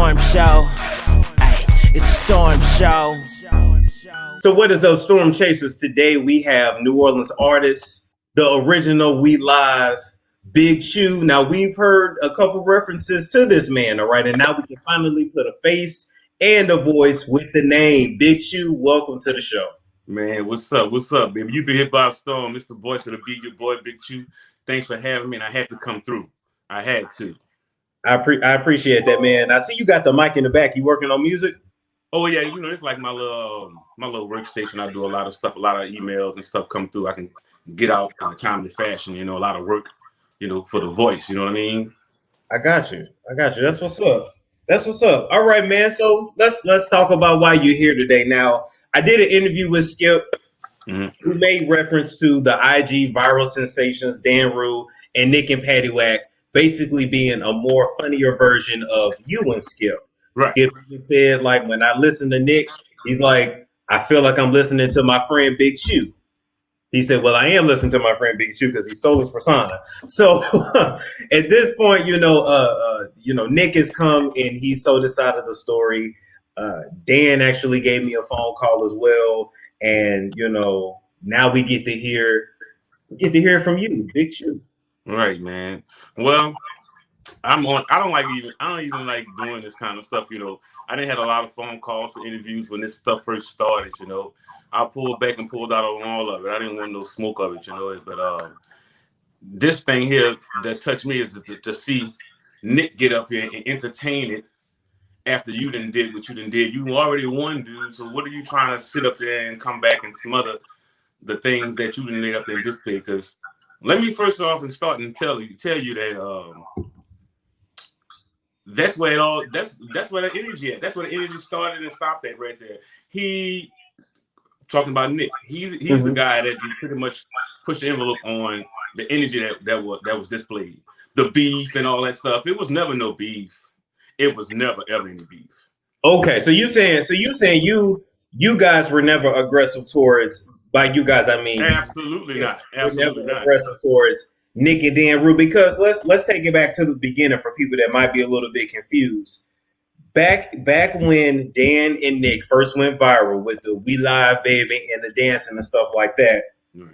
storm show. Ay, it's a storm show. So what is up, Storm Chasers? Today we have New Orleans artist, the original We Live, Big Choo. Now we've heard a couple references to this man, all right, and now we can finally put a face and a voice with the name Big Choo. Welcome to the show. Man, what's up? What's up, baby? You've been hit by a storm. It's the voice of the beat, your boy, Big Choo. Thanks for having me, and I had to come through. I had to. I appreciate that, man. I see you got the mic in the back. You working on music? Oh yeah, you know, it's like my little workstation. I do a lot of stuff, a lot of emails and stuff come through. I can get out in a timely fashion, you know, a lot of work, you know, for the voice, you know what I mean? I got you. That's what's up. All right, man. So let's talk about why you're here today. Now, I did an interview with Skip, who made reference to the IG viral sensations Danrue and NicknPattiwhack basically being a more funnier version of you and Skip. Right. Skip said, like, when I listen to Nick, he's like, I feel like I'm listening to my friend Big Choo. He said, well, I am listening to my friend Big Choo because he stole his persona. So at this point, Nick has come and he's told his side of the story. Dan actually gave me a phone call as well. And, you know, now we get to hear from you, Big Choo. Right, man. Well, I don't even like doing this kind of stuff, you know. I didn't have a lot of phone calls for interviews when this stuff first started, you know. I pulled back and pulled out on all of it. I didn't want no smoke of it, you know. But this thing here that touched me is to see Nick get up here and entertain it after you done did what you done did. You already won, dude. So what are you trying to sit up there and come back and smother the things that you done laid up there and display? Because let me first off and start and tell you that that's where the energy at. That's where the energy started and stopped at right there. He talking about Nick. He's the guy that pretty much pushed the envelope on the energy that was displayed. The beef and all that stuff. It was never no beef. It was never ever any beef. Okay, so you saying you guys were never aggressive towards. By you guys, I mean absolutely not. Absolutely never not aggressive towards Nick and Danrue, because let's take it back to the beginning for people that might be a little bit confused. Back when Dan and Nick first went viral with the We Live Baby and the dancing and stuff like that, I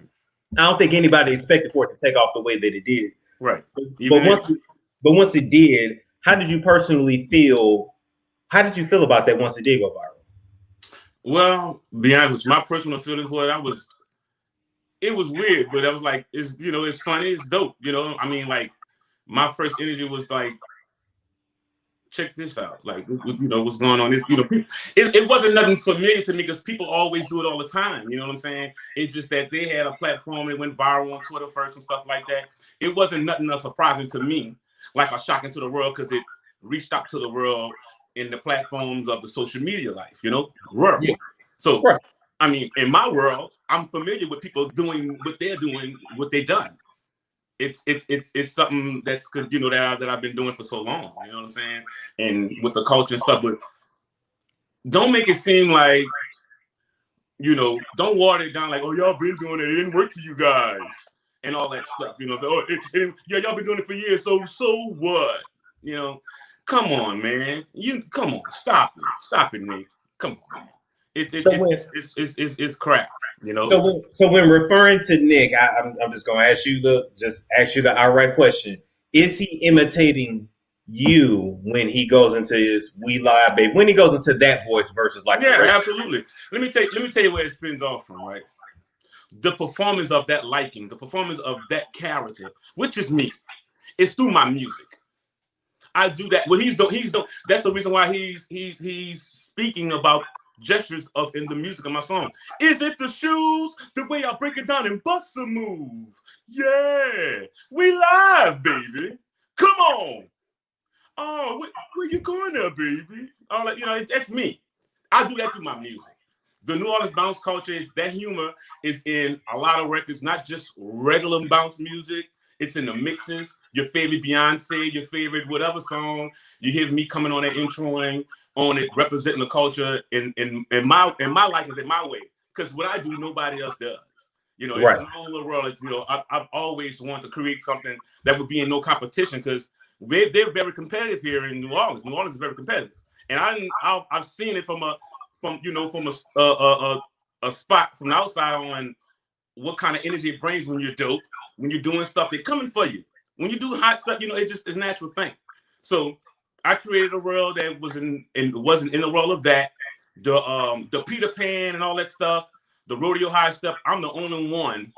don't think anybody expected for it to take off the way that it did. Right. But once it did, how did you personally feel? How did you feel about that once it did go viral? Well, be honest with you, my personal feelings was it was weird, but I was like, it's funny, it's dope, you know. I mean, like, my first energy was like, check this out, like, you know, what's going on? This, you know, it wasn't nothing familiar to me because people always do it all the time. You know what I'm saying? It's just that they had a platform that went viral on Twitter first and stuff like that. It wasn't nothing surprising to me, like a shocking to the world, because it reached out to the world in the platforms of the social media life, you know, world. Yeah. So, right. I mean, in my world, I'm familiar with people doing what they're doing, what they've done. It's something that's good, you know, that I've been doing for so long. You know what I'm saying? And with the culture and stuff, but don't make it seem like, you know, don't water it down like, oh, y'all been doing it. It didn't work for you guys and all that stuff. You know, yeah, y'all been doing it for years. So what? You know. Come on, man. Come on. Stop it, Nick. Come on. It's crap, you know. So when referring to Nick, I'm just gonna ask you the outright question. Is he imitating you when he goes into his We Live Baby? When he goes into that voice versus like absolutely. Let me tell you where it spins off from, right? The performance of that liking, the performance of that character, which is me, is through my music. I do that. Well, he's doing. That's the reason why he's speaking about gestures in the music of my song. Is it the shoes? The way I break it down and bust a move? Yeah, we live, baby. Come on. Oh, where you going there, baby? All that, you know, that's me. I do that through my music. The New Orleans bounce culture that humor is in a lot of records, not just regular bounce music. It's in the mixes, your favorite Beyonce, your favorite whatever song. You hear me coming on that introing on it, representing the culture in my likeness, in my way. Because what I do, nobody else does. You know, right. It's my own little world. It's, you know, I've always wanted to create something that would be in no competition because they're very competitive here in New Orleans. New Orleans is very competitive. and I've seen it from a spot from the outside on what kind of energy it brings when you're dope, when you're doing stuff, they're coming for you. When you do hot stuff, it just is a natural thing. So I created a world that wasn't in the world of that. The Peter Pan and all that stuff, the rodeo high stuff. I'm the only one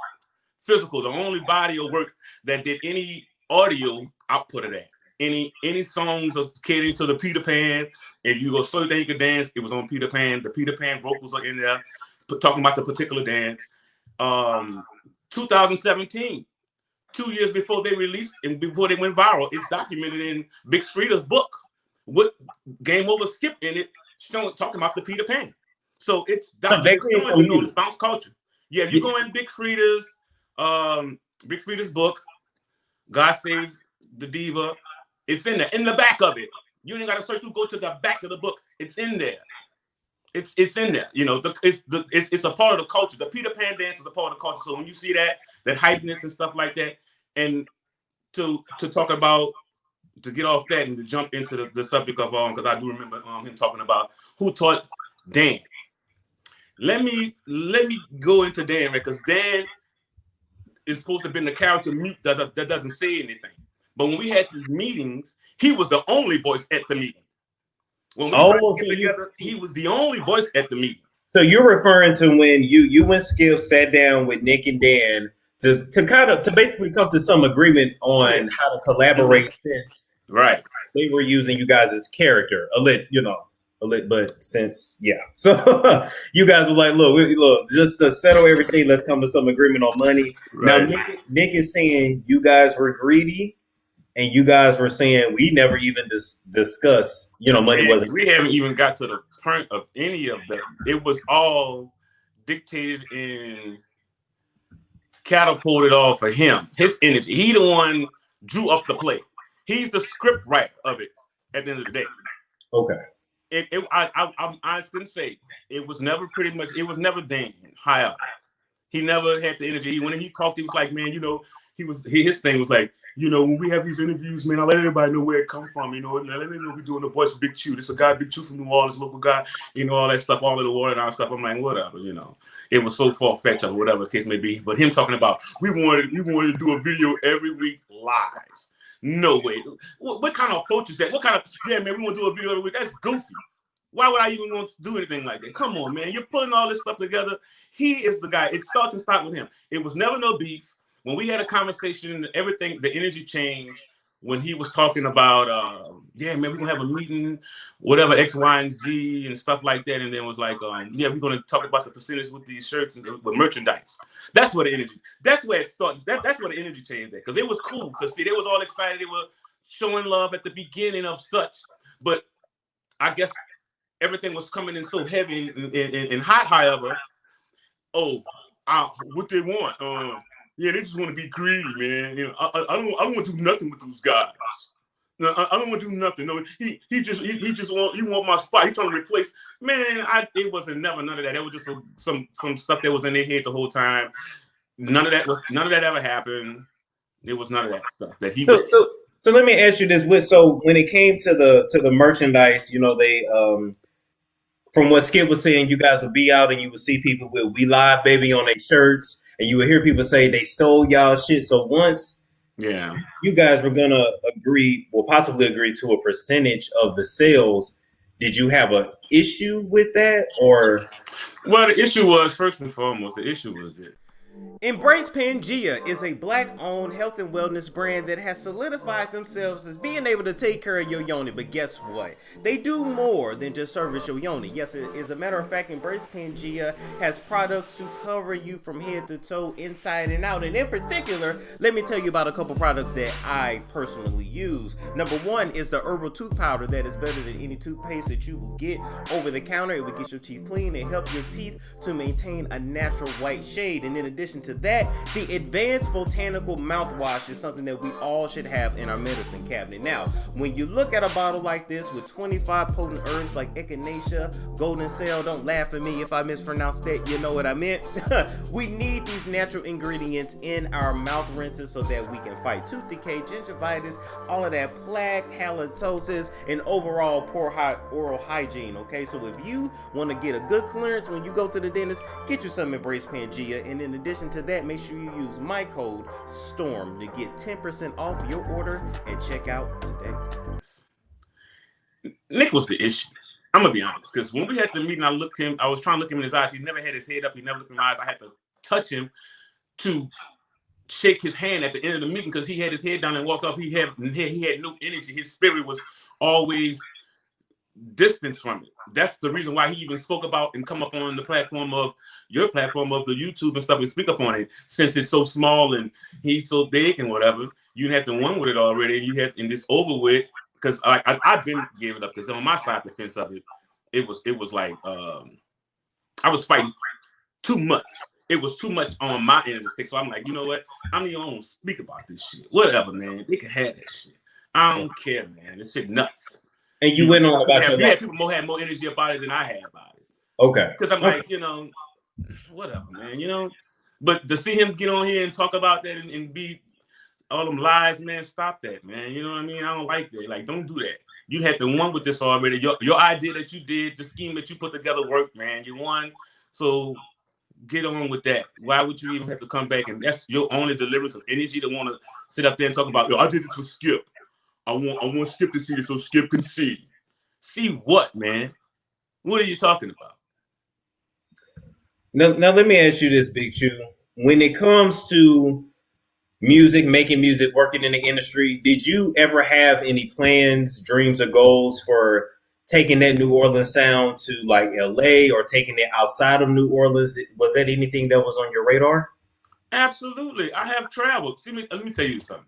physical, the only body of work that did any audio output of that. Any songs of catering to the Peter Pan. If you go so that you could dance, it was on Peter Pan. The Peter Pan vocals are in there, talking about the particular dance. 2017, 2 years before they released and before they went viral, it's documented in Big Frida's book with Game Over Skip in it, talking about the Peter Pan. So it's documented in bounce culture. Yeah, if you go in Big Frida's book, God Save the Diva, it's in there. In the back of it, you ain't got to search through. Go to the back of the book. It's in there. It's in there. It's a part of the culture. The Peter Pan dance is a part of the culture. So when you see that hypeness and stuff like that, and to talk about, to get off that and to jump into the subject of because I do remember him talking about who taught Dan. Let me go into Dan, because Dan is supposed to have been the character mute that doesn't say anything. But when we had these meetings, he was the only voice at the meeting. When we tried to get together, he was the only voice at the meeting. So you're referring to when you and Skip sat down with Nick and Dan to basically come to some agreement on how to collaborate since they were using you guys as character, but since so you guys were like, look, just to settle everything, let's come to some agreement on money. Right. Now Nick is saying you guys were greedy, and you guys were saying we never even discussed, money wasn't. We haven't even got to the point of any of that. It was all dictated and catapulted off of him, his energy. He the one drew up the play. He's the script writer of it at the end of the day. Okay. I'm honest and say it was never Dan high up. He never had the energy. When he talked, he was like, man, his thing was like, when we have these interviews, man, I let everybody know where it come from, and let them know we're doing the voice of Big Choo. This is a guy, Big Choo from New Orleans, local guy, all that stuff, all of the water and all that stuff. I'm like, whatever, It was so far-fetched or whatever the case may be. But him talking about, we wanted to do a video every week live. No way. What kind of approach is that? What kind of, man, we want to do a video every week? That's goofy. Why would I even want to do anything like that? Come on, man. You're putting all this stuff together. He is the guy. It starts and stops with him. It was never no beef. When we had a conversation, everything, the energy changed when he was talking about, man, we're going to have a meeting, whatever, X, Y, and Z and stuff like that. And then was like, we're going to talk about the percentage with these shirts and with merchandise. That's where the energy, that's where it starts. That's where the energy changed there. Because it was cool. Because, see, they was all excited. They were showing love at the beginning of such. But I guess everything was coming in so heavy and hot, however. What they want? They just want to be greedy, man. I don't want to do nothing with those guys. No, I don't want to do nothing. No, he just want my spot. He trying to replace. Man, it wasn't never none of that. It was just some stuff that was in their head the whole time. None of that ever happened. It was none of that stuff that he. So let me ask you this: so when it came to the merchandise, they from what Skip was saying, you guys would be out and you would see people with "We Live Baby" on their shirts. And you would hear people say they stole y'all shit. So once you guys were gonna possibly agree to a percentage of the sales, did you have an issue with that, or? Well, the issue was, first and foremost, that Embrace Pangea is a black-owned health and wellness brand that has solidified themselves as being able to take care of your yoni. But guess what? They do more than just service your yoni. Yes, as a matter of fact, Embrace Pangea has products to cover you from head to toe, inside and out. And in particular, let me tell you about a couple products that I personally use. Number one is the herbal tooth powder that is better than any toothpaste that you will get over the counter. It will get your teeth clean and help your teeth to maintain a natural white shade. And in addition addition to that, the advanced botanical mouthwash is something that we all should have in our medicine cabinet. Now, when you look at a bottle like this with 25 potent herbs like echinacea, golden cell, don't laugh at me if I mispronounce that, you know what I meant. We need these natural ingredients in our mouth rinses so that we can fight tooth decay, gingivitis, all of that plaque, halitosis, and overall poor oral hygiene, okay? So if you want to get a good clearance when you go to the dentist, get you some Embrace Pangea, and in addition to that, make sure you use my code STORM to get 10% off your order at checkout today. Nick was the issue. I'm gonna be honest, because when we had the meeting, I was trying to look him in his eyes. He never had his head up, he never looked in my eyes. I had to touch him to shake his hand at the end of the meeting because he had his head down and walked off. He had no energy. His spirit was always distance from it. That's the reason why he even spoke about and come up on the platform of your platform of the YouTube and stuff and speak up on it, since it's so small and he's so big and whatever. You had to win with it already, and this over with, because I've been giving up, because on my side of the fence of it, it was like I was fighting too much. It was too much on my end of the stick. So I'm like, you know what? I'm even gonna speak about this shit. Whatever, man. They can have that shit. I don't care, man. This shit nuts. And you went on about you had people had more energy about it than I had about it. Okay. Because I'm like, whatever, man, But to see him get on here and talk about that and be all them lies, man, stop that, man. You know what I mean? I don't like that. Like, don't do that. You had the one with this already. Your idea that you did, the scheme that you put together worked, man. You won. So get on with that. Why would you even have to come back? And that's your only deliverance of energy to want to sit up there and talk about, I did this for Skip. I want Skip to see this so Skip can see. See what, man? What are you talking about? Now let me ask you this, Big Choo. When it comes to music, making music, working in the industry, did you ever have any plans, dreams, or goals for taking that New Orleans sound to like LA or taking it outside of New Orleans? Was that anything that was on your radar? Absolutely. I have traveled. Let me tell you something.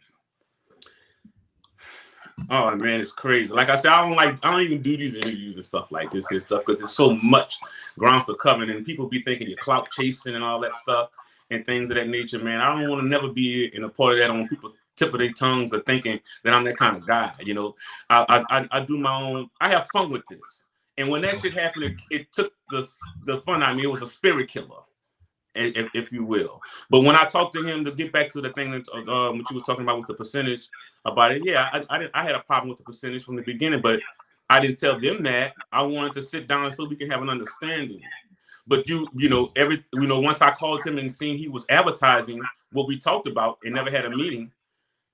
Oh man, it's crazy. Like I said, I don't even do these interviews and stuff like this and stuff because there's so much ground for covering, and people be thinking you're clout chasing and all that stuff and things of that nature, man. I don't want to never be in a part of that on people tip of their tongues or thinking that I'm that kind of guy. I do my own. I have fun with this, and when that shit happened, it took the fun out of me. It was a spirit killer, if you will. But when I talked to him, to get back to the thing that what you were talking about with the percentage about it, yeah, I had a problem with the percentage from the beginning, but I didn't tell them that. I wanted to sit down so we can have an understanding. But once I called him and seen he was advertising what we talked about and never had a meeting,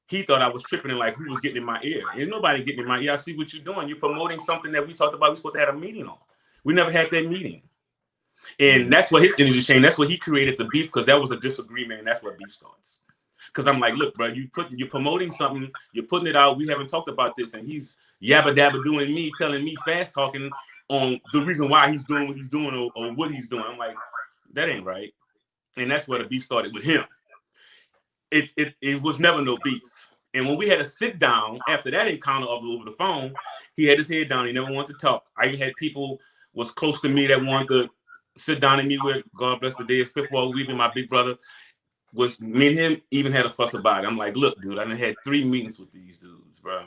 he thought I was tripping and like who was getting in my ear. Ain't nobody getting in my ear. I see what you're doing. You're promoting something that we talked about. We're supposed to have a meeting on. We never had that meeting. And that's what his energy changed. That's what he created the beef, because that was a disagreement, and that's what beef starts. Because I'm like, look, bro, you're promoting something, you're putting it out. We haven't talked about this, and he's yabba dabba doing me, telling me fast talking on the reason why he's doing what he's doing or what he's doing. I'm like, that ain't right. And that's where the beef started with him. It was never no beef. And when we had a sit down after that encounter over the phone, he had his head down. He never wanted to talk. I even had people was close to me that wanted to sit down and meet with. God bless the day. It's football week, and my big brother was me and him even had a fuss about it. I'm like, look, dude, I done had 3 meetings with these dudes, bro.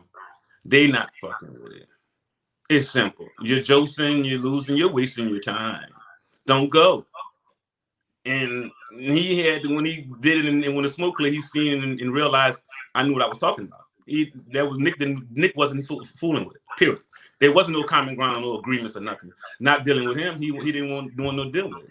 They not fucking with it. It's simple. You're joking, you're losing, you're wasting your time. Don't go. And he had, when he did it, and when the smoke cleared, he seen and realized I knew what I was talking about. That was Nick. Nick wasn't fooling with it. Period. There wasn't no common ground, no agreements or nothing. Not dealing with him. He didn't want no deal with it.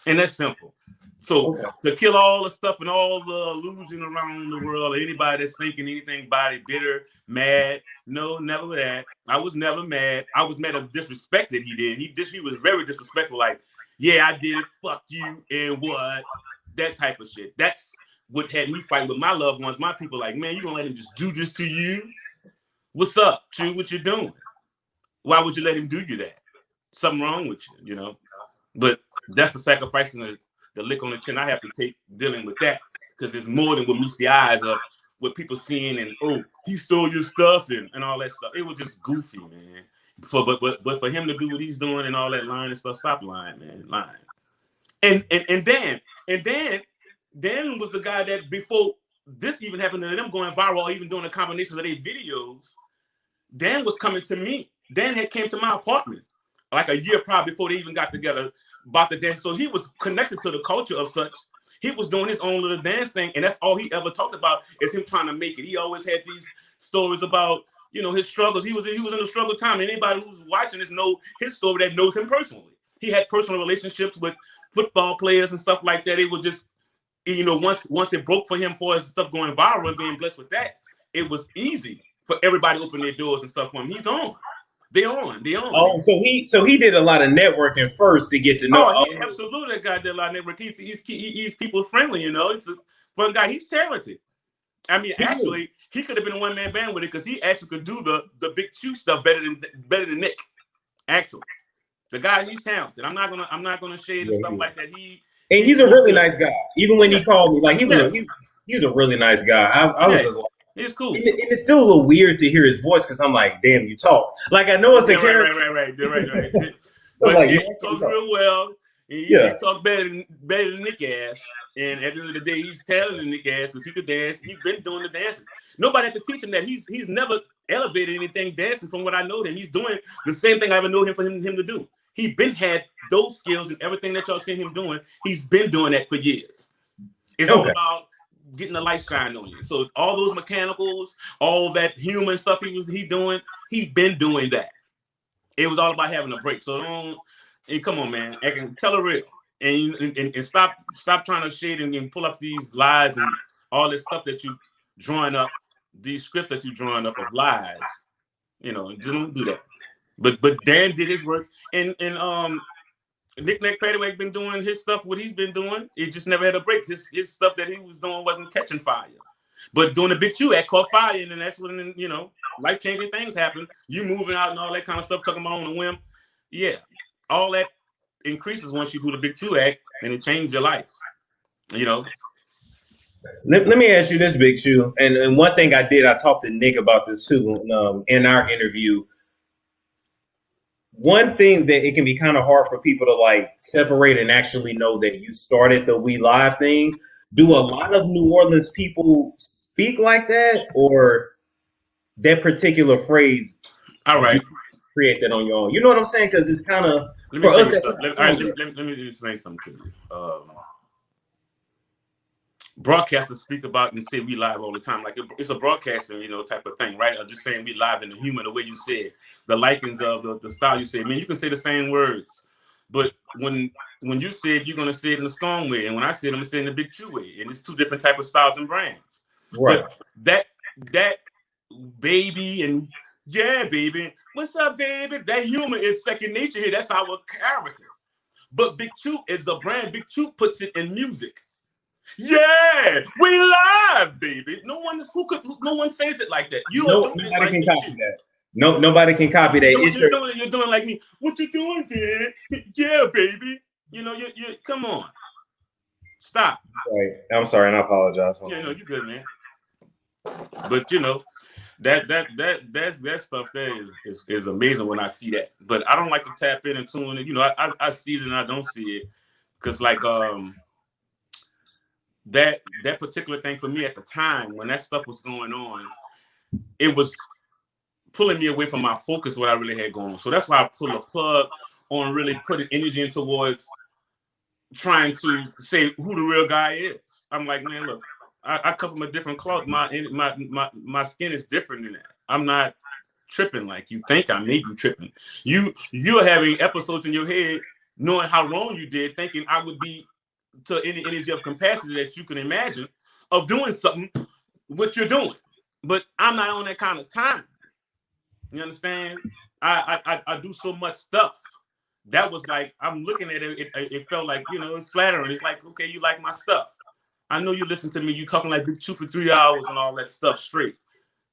And that's simple. So to kill all the stuff and all the illusion around the world, or anybody that's thinking anything about it, bitter, mad, no, never that. I was never mad. I was mad at the disrespect that he did. He was very disrespectful. Like, yeah, I did it. Fuck you and what? That type of shit. That's what had me fighting with my loved ones. My people, like, man, you gonna let him just do this to you? What's up, Choo? What you doing? Why would you let him do you that? Something wrong with you, you know? But that's the sacrifice and the lick on the chin I have to take dealing with that, because it's more than what meets the eyes of what people seeing and, oh, he stole your stuff and all that stuff. It was just goofy, man. But for him to do what he's doing and all that lying and stuff, stop lying, man. Lying. And Dan was the guy that before this even happened to them going viral, or even doing a combination of their videos, Dan was coming to me. Dan had came to my apartment like a year probably before they even got together about the dance. So he was connected to the culture of such. He was doing his own little dance thing, and that's all he ever talked about is him trying to make it. He always had these stories about, you know, his struggles. He was in a struggle time. Anybody who's watching this know his story that knows him personally. He had personal relationships with football players and stuff like that. It was just, you know, once it broke for him for his stuff going viral and being blessed with that, it was easy for everybody to open their doors and stuff for him. He's on. They on. Oh, so he did a lot of networking first to get to know. Oh, he absolutely, that guy did a lot of networking. He's people friendly, you know. It's a fun guy. He's talented. I mean, actually, he could have been a one-man band with it because he actually could do the big Choo stuff better than Nick. Actually, the guy, he's talented. I'm not gonna shade and stuff like that. He's a really nice guy. Even when he called me, like he was a really nice guy. I was just like, he's cool. And it's still a little weird to hear his voice because I'm like, damn, you talk. Like I know it's a character. Right. But like, he talks real well. He talk better than Nick Ash. And at the end of the day, he's talented than Nick Ash because he could dance. He's been doing the dances. Nobody had to teach him that. He's never elevated anything dancing from what I know him. He's doing the same thing I ever know him for him to do. He been had those skills and everything that y'all seen him doing. He's been doing that for years. It's all about getting the light shine on you. So all those mechanicals, all that human stuff he doing, he been doing that. It was all about having a break. So come on, man. I can tell the real. And stop trying to shade and pull up these lies and all this stuff that you drawing up, these scripts that you drawing up of lies. You know, don't do that. But Dan did his work, and NicknPattiwhack been doing his stuff. What he's been doing, it just never had a break. His stuff that he was doing wasn't catching fire, but doing the big Choo act caught fire, and then that's when, you know, life-changing things happen. You moving out and all that kind of stuff, talking about on a whim. Yeah, all that increases once you do the big Choo act, and it changed your life. You know. Let me ask you this, Big Choo, and one thing I talked to Nick about this too in our interview. One thing that it can be kind of hard for people to like separate and actually know that you started the We Live thing. Do a lot of New Orleans people speak like that, or that particular phrase? All right, you create that on your own. You know what I'm saying? Because it's kind of for us. Let me explain something to you. Broadcasters speak about and say we live all the time, like it's a broadcasting, you know, type of thing, right? I'm just saying we live in the humor, the way you said, the likings of the style you say. I mean, you can say the same words, but when you said you're gonna say it in the Storm way, and when I said I'm gonna say it in the Big Choo way, and it's two different type of styles and brands. Right. But that baby and yeah, baby, what's up, baby? That humor is second nature here. That's our character. But Big Choo is a brand. Big Choo puts it in music. Yeah, we live, baby. No one says it like that. Nobody can copy that. No, nobody can copy that. You're doing like me. What you doing, Dan? Yeah, baby. You know, you come on. Stop. Right. I'm sorry, and I apologize. Yeah, no, you're good, man. But you know, that stuff there is amazing when I see that. But I don't like to tap in and tune in. You know, I see it and I don't see it. Because like that particular thing for me at the time when that stuff was going on, it was pulling me away from my focus, what I really had going on. So that's why I pulled a plug on really putting energy in towards trying to say who the real guy is. I'm like, man, look, I come from a different cloth. My skin is different than that. I'm not tripping like you think I may be tripping. You're having episodes in your head knowing how wrong you did, thinking I would be to any energy of capacity that you can imagine of doing something what you're doing. But I'm not on that kind of time. You understand? I do so much stuff. That was like, I'm looking at it, it felt like, you know, it's flattering. It's like, okay, you like my stuff. I know you listen to me, you talking like Big Choo for 3 hours and all that stuff straight.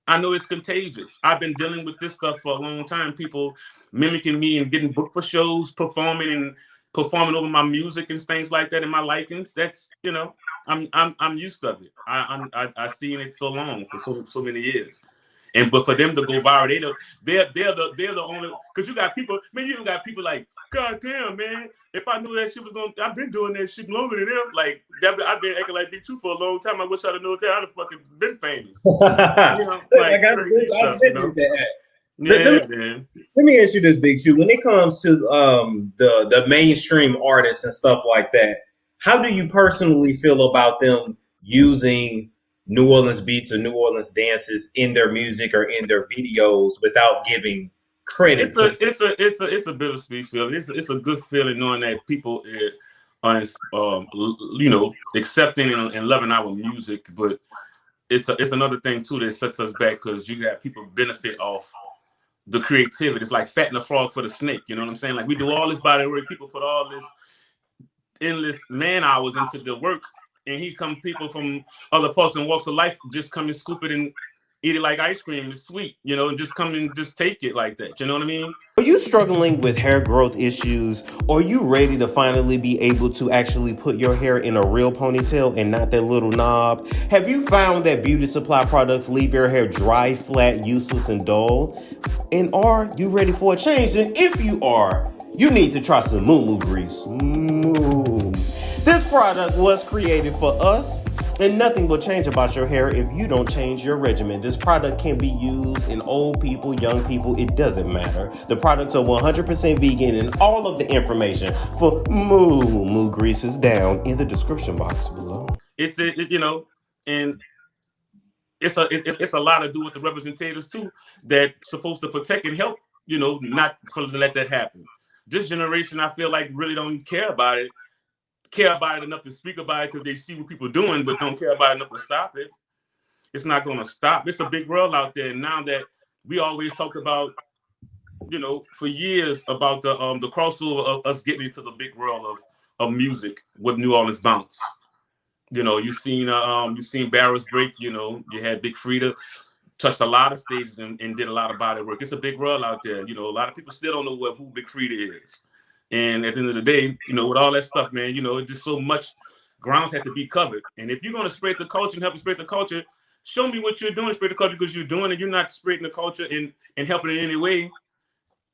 I know it's contagious. I've been dealing with this stuff for a long time. People mimicking me and getting booked for shows, performing over my music and things like that and my likings. That's, you know, I'm used to it. I've seen it so long for so many years. But for them to go viral, they're the only, because you got people, man, you even got people like God damn, man. If I knew that shit was going, I've been doing that shit longer than them. Like, I've been acting like Big Choo for a long time. I wish I'd have known that. I'd have fucking been famous. You know, like crazy stuff, you know? Yeah, man. Let me ask you this, Big Choo. When it comes to the mainstream artists and stuff like that, how do you personally feel about them using New Orleans beats or New Orleans dances in their music or in their videos without giving credit it's a bittersweet feeling. It's a good feeling knowing that people are you know, accepting and loving our music, but it's another thing too that sets us back because you got people benefit off the creativity. It's like fatting a frog for the snake, you know what I'm saying? Like we do all this body work, people put all this endless man hours into the work, and people from other parts and walks of life just come and scoop it and eat it like ice cream. It's sweet, you know, and just come and just take it like that. You know what I mean? Are you struggling with hair growth issues? Or are you ready to finally be able to actually put your hair in a real ponytail and not that little knob? Have you found that beauty supply products leave your hair dry, flat, useless, and dull? And are you ready for a change? And if you are, you need to try some moomoogrease. This product was created for us, and nothing will change about your hair if you don't change your regimen. This product can be used in old people, young people, it doesn't matter. The products are 100% vegan, and all of the information for Moo Grease is down in the description box below. It's you know, and it's a lot to do with the representatives too that's supposed to protect and help, you know, not to let that happen. This generation, I feel like, really don't care about it enough to speak about it because they see what people are doing, but don't care about it enough to stop it. It's not going to stop. It's a big world out there. And now that we always talked about, you know, for years about the crossover of us getting into the big world of music with New Orleans bounce. You know, you've seen Barrels break. You know, you had Big Frida touched a lot of stages and did a lot of body work. It's a big world out there. You know, a lot of people still don't know who Big Frida is. And at the end of the day, you know, with all that stuff, man, you know, it's just so much grounds have to be covered. And if you're going to spread the culture and help spread the culture, show me what you're doing to spread the culture, because you're doing it. You're not spreading the culture and helping in any way.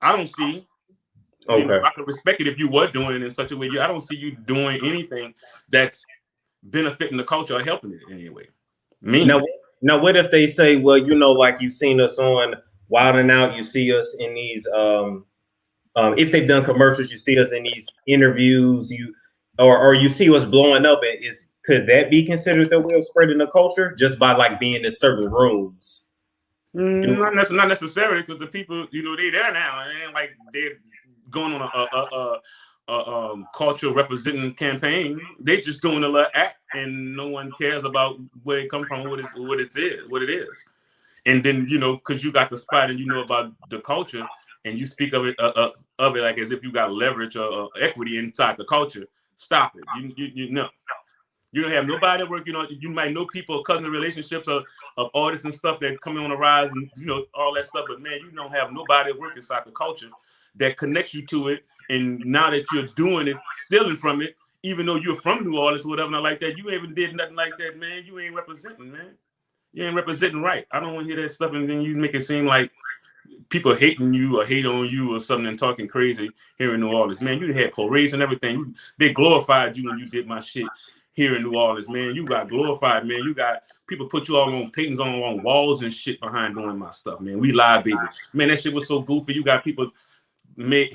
I don't see. Okay. You know, I could respect it if you were doing it in such a way. I don't see you doing anything that's benefiting the culture or helping it in any way. Now, what if they say, well, you know, like you've seen us on Wild 'N Out, you see us in these if they've done commercials, you see us in these interviews, or you see us blowing up. Could that be considered that we're spreading the culture just by like being in certain rooms? Not necessarily, because the people, you know, they're there now, and like they're going on a culture representing campaign. They just doing a little act, and no one cares about where it comes from, what it is. And then, you know, because you got the spot and you know about the culture, and you speak of it like as if you got leverage or equity inside the culture. Stop it. You know, you don't have nobody work. You know, you might know people, cousin relationships of artists and stuff that coming on the rise, and you know all that stuff. But man, you don't have nobody work inside the culture that connects you to it. And now that you're doing it, stealing from it, even though you're from New Orleans or whatever, not like that, you ain't did nothing like that, man. You ain't representing, man. You ain't representing right. I don't want to hear that stuff, and then you make it seem like people hating you or hate on you or something and talking crazy here in New Orleans. Man, you had parades and everything. They glorified you when you did my shit here in New Orleans, man. You got glorified, man. You got people put you all on paintings on walls and shit behind doing my stuff, man. We live, baby. Man, that shit was so goofy. You got people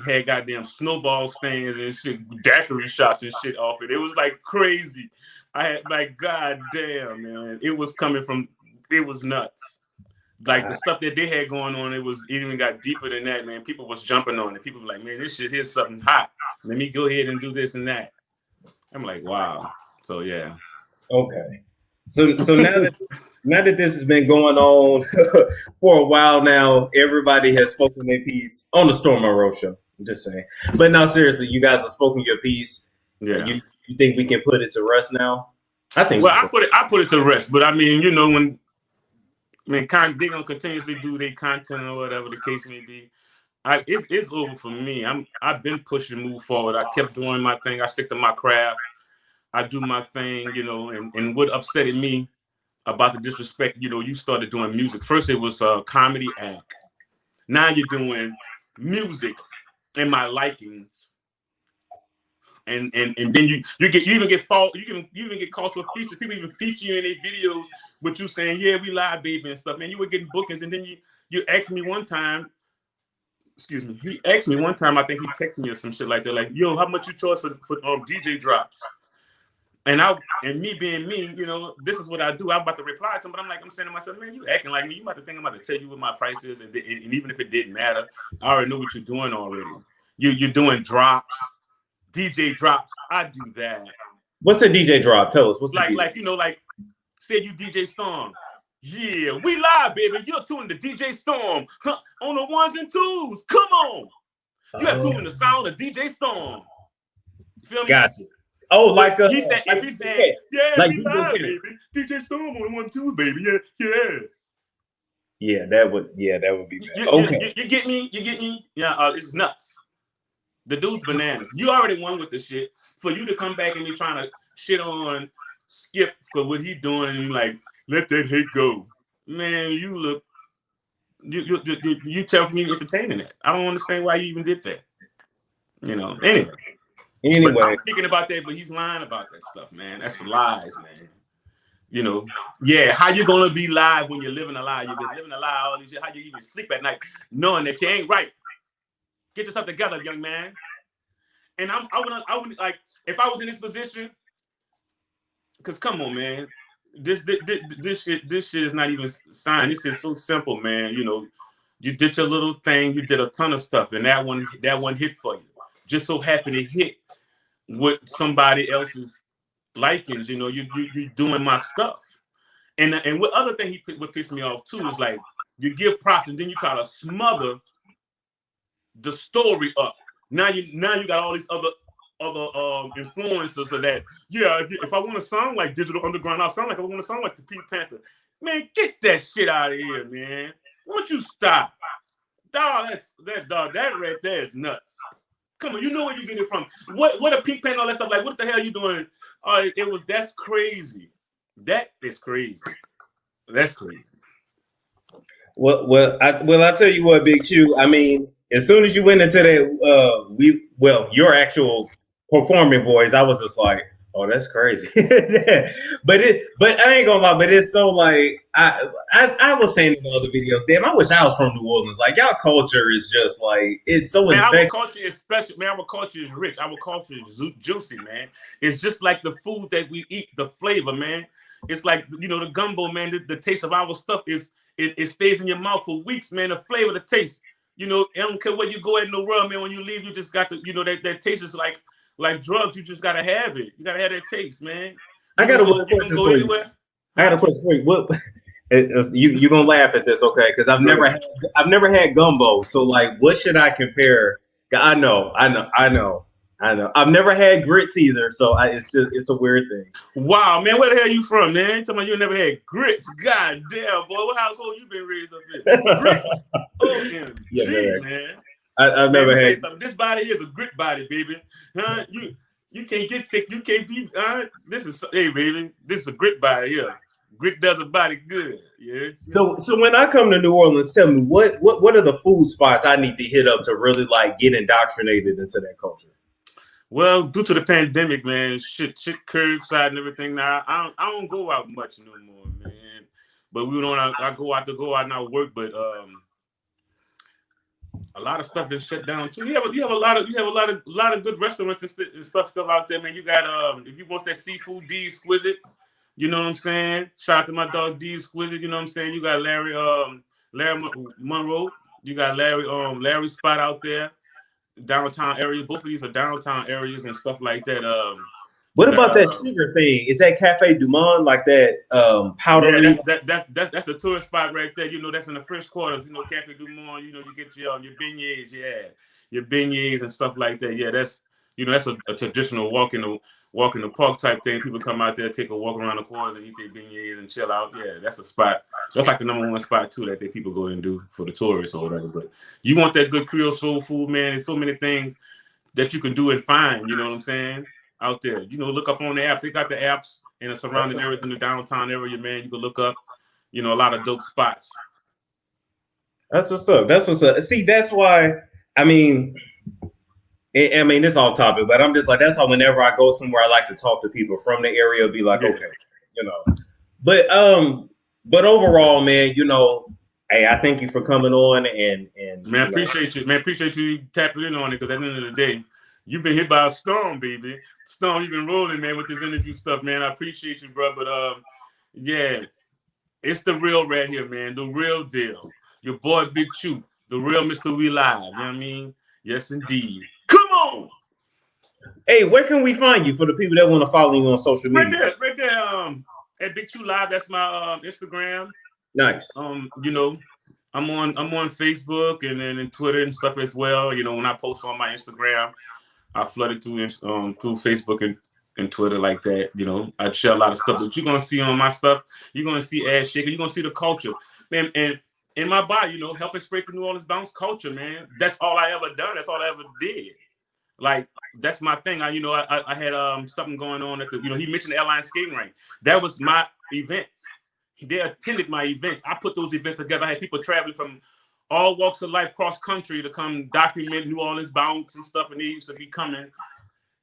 had goddamn snowball stands and shit, daiquiri shots and shit off it. It was like crazy. I had like, goddamn, man. It was nuts. Like the stuff that they had going on, it even got deeper than that, man. People was jumping on it. People were like, man, this shit here's something hot. Let me go ahead and do this and that. I'm like, wow. So yeah. Okay. So now that this has been going on for a while now, everybody has spoken their piece on the Storm Monroe show. I'm just saying. But no, seriously, you guys have spoken your piece. Yeah. You think we can put it to rest now? I think. Well, I put it to rest, but I mean, you know, they're gonna continuously do their content or whatever the case may be. It's over for me. I've been pushing, move forward. I kept doing my thing. I stick to my craft. I do my thing, you know. And what upsetted me about the disrespect, you know, you started doing music. First, it was a comedy act. Now you're doing music and my likings And then you even get called to a feature. People even feature you in their videos with you saying, yeah, we live, baby, and stuff, man. You were getting bookings, and then you asked me one time, excuse me, he asked me one time, I think he texted me or some shit like that, like, yo, how much you charge for DJ drops? And me being me, you know, this is what I do. I'm about to reply to him, but I'm saying to myself, man, you acting like me. You about to think I'm about to tell you what my price is, and even if it didn't matter, I already know what you're doing already. You're doing drops, DJ drops. I do that. What's a DJ drop? Tell us. What's like you know, like say you DJ Storm. Yeah, we live, baby. You're tuning to DJ Storm on the ones and twos. Come on, you have tuning the sound of DJ Storm. You feel me? Gotcha. Oh, like he said, if he said, yeah, like we live, baby. DJ Storm on 1 2, baby. Yeah. Yeah, that would be bad. Okay. You get me? Yeah, it's nuts. The dude's bananas. You already won with the shit. For you to come back and you're trying to shit on Skip for what he doing, and you like, let that hate go. Man, you tell me entertaining that. I don't understand why you even did that. You know, Anyway, but I'm speaking about that, but he's lying about that stuff, man. That's lies, man. You know, yeah. How you gonna be live when you're living a lie? You've been living a lie all these years. How you even sleep at night knowing that you ain't right? Get yourself together, young man. And I would like, if I was in this position, because come on, man, this shit is not even signed. This is so simple, man. You know, you did your little thing. You did a ton of stuff, and that one hit for you. Just so happy to hit with somebody else's likings, you know, you doing my stuff. And what other thing what pissed me off too is like, you give props and then you try to smother the story up. Now you got all these other influencers of that. Yeah, if I want to sound like Digital Underground, I'll sound like I want to sound like the Pink Panther. Man, get that shit out of here, man. Won't you stop? Dog, that right there is nuts. Come on, you know where you get it from. What a Pink Panther, all that stuff. Like, what the hell are you doing? That's crazy. That is crazy. That's crazy. Well, I tell you what, Big Choo. I mean, as soon as you went into that, your actual performing voice, I was just like, oh, that's crazy. but I ain't gonna lie, but it's so like I was saying in the other videos, damn, I wish I was from New Orleans. Like, y'all culture is just like, it's so. Man, our culture is special. Man, our culture is rich. Our culture is juicy, man. It's just like the food that we eat, the flavor, man. It's like, you know, the gumbo, man. The taste of our stuff it stays in your mouth for weeks, man. The flavor, the taste. You know, I don't care where you go in the world, man. When you leave, you just got to, you know, that taste is like drugs. You just gotta have it. You gotta have that taste, man. I got a question for you. I got a question for you. What? You're gonna laugh at this, okay? Because I've never had gumbo. So like, what should I compare? I know. I've never had grits either, so it's a weird thing. Wow, man, where the hell you from, man? Talking about you never had grits? God damn, boy, what household you been raised up in? Grits? Oh, yeah, man. I've never had. This body is a grit body, baby. Huh? You can't get thick. You can't be. Hey, baby, this is a grit body here. Grit does a body good. Yeah. So when I come to New Orleans, tell me what are the food spots I need to hit up to really like get indoctrinated into that culture? Well, due to the pandemic, man, shit curbside and everything. Now I don't go out much no more, man. But I go out and I work, but a lot of stuff been shut down too. You have a lot of good restaurants and stuff still out there, man. You got if you want that seafood, D Exquisite, you know what I'm saying? Shout out to my dog D Exquisite, you know what I'm saying? You got Larry Monroe, you got Larry's spot out there, downtown area. Both of these are downtown areas and stuff like that. What about that sugar thing? Is that Cafe Du Monde, like that powder? Yeah, that's the tourist spot right there. You know, that's in the French Quarters. You know, Cafe Du Monde. You know, you get your beignets, your beignets and stuff like that. Yeah, that's a traditional walk in the park type thing. People come out there, take a walk around the corners and eat their beignets and chill out. Yeah, that's a spot. That's like the #1 spot too that people go and do for the tourists or whatever. But you want that good Creole soul food, man. There's so many things that you can do and find. You know what I'm saying? Out there, you know, look up on the apps. They got the apps in the surrounding areas in the downtown area, man. You can look up, you know, a lot of dope spots. That's what's up. See, that's why. I mean, I mean, it's off topic, but I'm just like, that's how whenever I go somewhere, I like to talk to people from the area, be like, okay, you know. But overall, man, you know, hey, I thank you for coming on and man, I appreciate you. Man, appreciate you tapping in on it, because at the end of the day, you've been hit by a storm, baby. Storm, you've been rolling, man, with this interview stuff, man. I appreciate you, bro. But yeah, it's the real right here, man. The real deal. Your boy Big Choo, the real Mr. We Live. You know what I mean? Yes, indeed. Come on. Hey, where can we find you for the people that want to follow you on social media? Right there. At Big Choo Live, that's my Instagram. Nice. You know, I'm on Facebook and then in Twitter and stuff as well. You know, when I post on my Instagram, I flood it through Facebook and Twitter like that. You know, I share a lot of stuff that you're gonna see on my stuff. You're gonna see ass shaking. You're gonna see the culture, man. And in my body, you know, helping spread the New Orleans bounce culture, man. That's all I ever done. That's all I ever did. Like, that's my thing. I had something going on at the, you know, he mentioned the airline skating rink. That was my events. They attended my events. I put those events together. I had people traveling from all walks of life, cross country, to come document New Orleans bounce and stuff. And they used to be coming.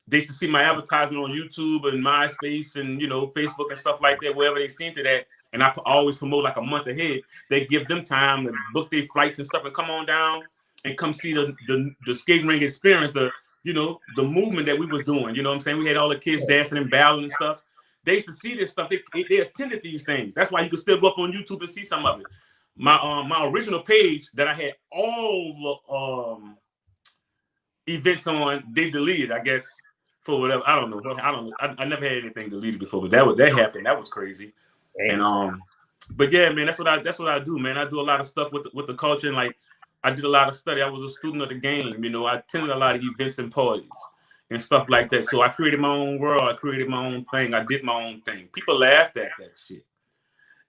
They used to see my advertisement on YouTube and MySpace and, you know, Facebook and stuff like that, wherever they seen to that. And I always promote like a month ahead. They give them time to book their flights and stuff and come on down and come see the skating ring experience, you know, the movement that we was doing. You know what I'm saying? We had all the kids dancing and battling and stuff. They used to see this stuff. They attended these things. That's why you can still go up on YouTube and see some of it. My original page that I had all the events on, they deleted, I guess, for whatever. I don't know. I never had anything deleted before, but that happened. That was crazy. And but yeah, man, that's what I do, man. I do a lot of stuff with the culture, and like, I did a lot of study. I was a student of the game, you know. I attended a lot of events and parties and stuff like that. So I created my own world. I created my own thing. I did my own thing. People laughed at that shit.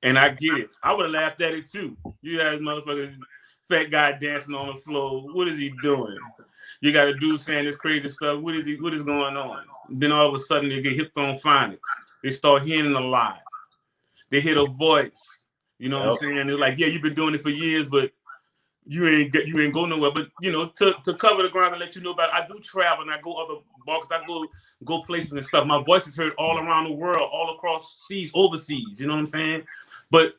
And I get it. I would have laughed at it too. You guys motherfuckers, fat guy dancing on the floor. What is he doing? You got a dude saying this crazy stuff. What is going on? Then all of a sudden they get hipped on phonics. They start hearing a lot. They hear a voice. You know what I'm saying? They're like, yeah, you've been doing it for years, but you ain't go nowhere. But you know, to cover the ground and let you know about it, I do travel and I go other markets. I go places and stuff. My voice is heard all around the world, all across seas, overseas. You know what I'm saying? But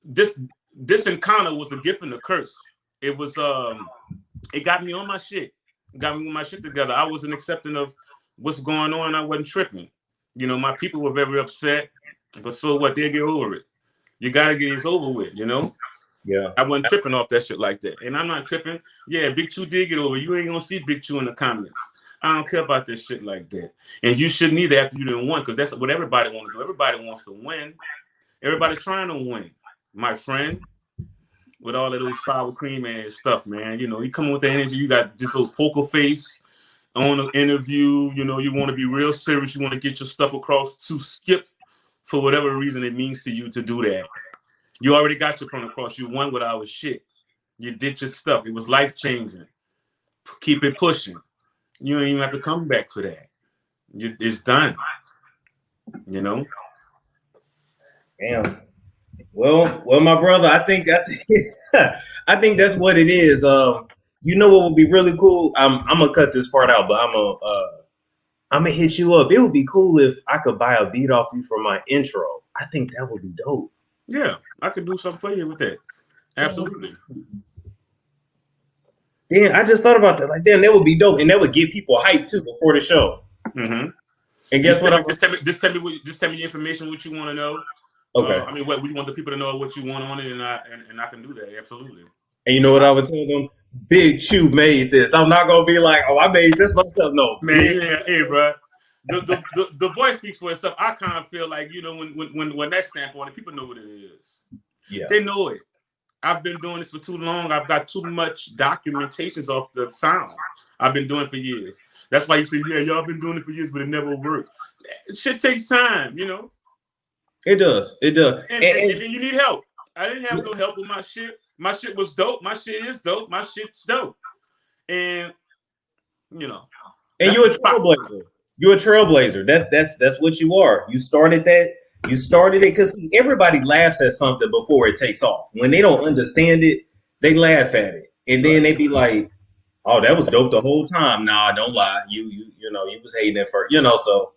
this encounter was a gift and a curse. It was it got me on my shit. It got me with my shit together. I wasn't accepting of what's going on. I wasn't tripping. You know, my people were very upset. But so what? They'll get over it. You gotta get it over with, you know? Yeah. I wasn't tripping off that shit like that. And I'm not tripping. Yeah, Big Choo did get over. You ain't gonna see Big Choo in the comments. I don't care about this shit like that. And you shouldn't either after you didn't win, because that's what everybody wants to do. Everybody wants to win. Everybody trying to win, my friend. With all of those sour cream and stuff, man. You know, you come with the energy, you got this little poker face on the interview, you know, you want to be real serious, you want to get your stuff across to Skip for whatever reason it means to you to do that. You already got your point across. You won with our shit. You did your stuff. It was life-changing. Keep it pushing. You don't even have to come back for that. It's done. You know? Damn. Well, my brother, I think I think that's what it is. You know what would be really cool? I'm gonna cut this part out, but I'm gonna hit you up. It would be cool if I could buy a beat off you for my intro. I think that would be dope. Yeah, I could do something for you with that. Absolutely. Yeah, I just thought about that. Like, damn, that would be dope, and that would get people hyped too before the show. Mm-hmm. And guess what? Just tell me the information, what you want to know. Okay. I mean, what we want the people to know what you want on it, and I can do that. Absolutely. And you know what I would tell them? Big Choo made this. I'm not gonna be like, oh, I made this myself. No, man. Yeah, hey, bro. The voice speaks for itself. I kind of feel like, you know, when that stamp on it, people know what it is. Yeah, they know it. I've been doing this for too long. I've got too much documentations off the sound. I've been doing it for years. That's why you say, yeah, y'all been doing it for years, but it never worked. Shit takes time, you know. It does. It does. And you need help. I didn't have no help with my shit. My shit was dope. My shit is dope. My shit's dope. And you know. And you're a trailblazer. You're a trailblazer. That's what you are. You started that. You started it because everybody laughs at something before it takes off. When they don't understand it, they laugh at it. And then they be like, Oh, that was dope the whole time. Nah, don't lie. You know, you was hating at first, you know, so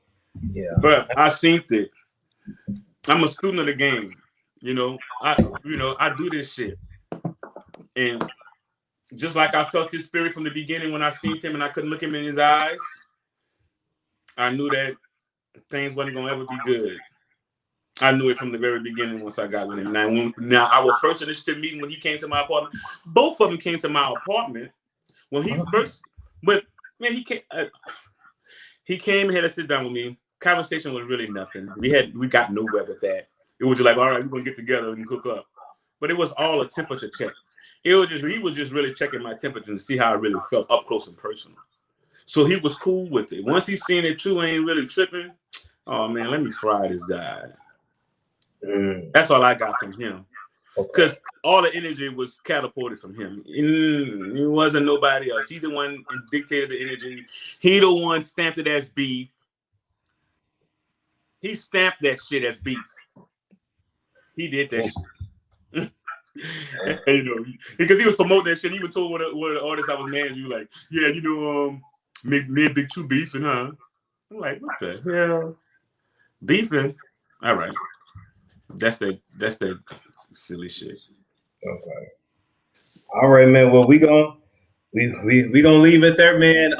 yeah. But I seen it. I'm a student of the game. You know, I do this shit. And just like I felt his spirit from the beginning when I seen him and I couldn't look him in his eyes, I knew that things wasn't gonna ever be good. I knew it from the very beginning once I got with him. Now our first initiative meeting when he came to my apartment, both of them came to my apartment. When he he came and had to sit down with me. Conversation was really nothing. We got nowhere with that. It was just like, all right, we're gonna get together and cook up. But it was all a temperature check. He was just really checking my temperature to see how I really felt up close and personal. So he was cool with it. Once he seen that Choo ain't really tripping, oh man, let me fry this guy. That's all I got from him. Because all the energy was catapulted from him. It wasn't nobody else. He's the one who dictated the energy. He the one stamped it as beef. He stamped that shit as beef. He did that shit. You know, because he was promoting that shit. He even told one of the artists I was managing, like, yeah, you know, me and Big Choo beefing, huh? I'm like, what the hell? Beefing? All right. That's that silly shit. Okay. All right, man. Well, we gonna leave it there, man.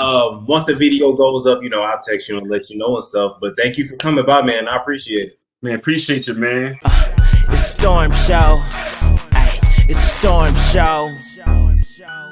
Once the video goes up, you know, I'll text you and let you know and stuff. But thank you for coming by, man. I appreciate it. Man, appreciate you, man. It's a storm show. Ay, it's a storm show.